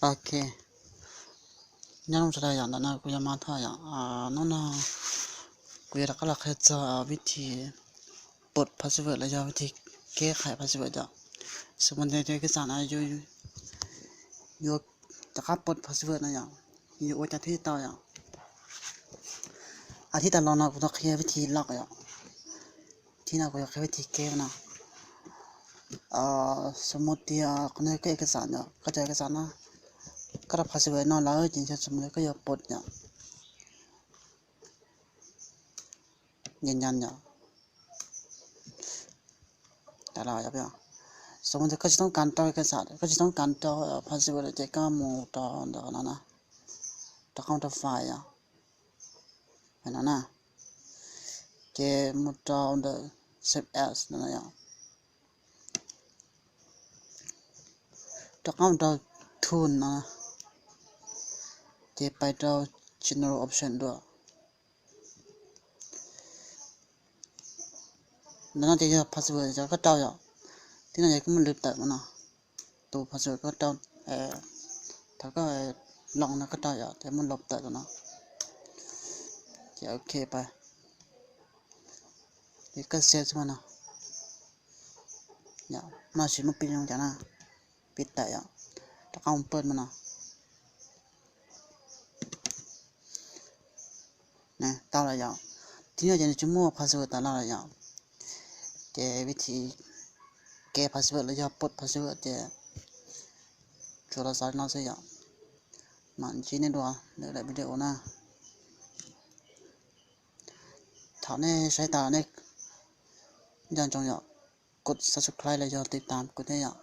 โอเคยังสลายอย่างนั้นกูจะมาท่าอย่างนั่นน่ะกูอยากก็แค่จะวิธีปลดพาสเวิร์ดแล้วจะวิธีแก้ไขพาสเวิร์ดสมมุติในเอกสารอยู่จะปลดพาสเวิร์ดนะอย่างอยู่ว่าจะที่ต่ออย่างอาทิตย์ละกูต้องเคลียร์วิธีล็อกอย่างที่น่ะกูอยากวิธีแก้นะสมมุติคนนี้ก็เอกสารเนี่ยก็จะเอกสารนะก็รับพาสเวิร์ดนอนแล้วจริงๆสมมุติก็อย่าปลดเนี่ยยืนยันเนี่ยแต่เราอย่าไปสมมุติก็จะต้องการต่อเอกสารก็จะต้องการต่อพาสเวิร์ดจะก็หมู่ต่อนั่นนะต่อคอมไฟล์นั่นนะke muta under save as นั่นน่ะต่อคอมtool นะkeไปต่อ general option ด้วยนั่นจะพาสเวิร์ดจะก็ต่ออย่างที่นั่นจะมันลืมแต่มันนะตัวพาสเวิร์ดก็ต่อถ้าก็ลองนะก็ต่ออย่างแต่มันลบแต่ตัวนะโอเคไปนี่ก็เซฟมันนะอย่ามาสิมันปิดลงจ้ะนะปิดแต่อย่างถ้าเอาเปิดมันนะนะต่อแล้วอย่างที่นี่จะมั่วพาสเวิร์ดต่อแล้วอย่างแต่วิธีแก้พาสเวิร์ดแล้วจะปลดพาสเวิร์ดจะโทรศัพท์น่าสิอย่างมันจีนด้วยเดี๋ยววิดีโอนะถ้าในใช้ตาในอย่างจงอย่างกด subscribe แล้วจะติดตามกดได้อย่าง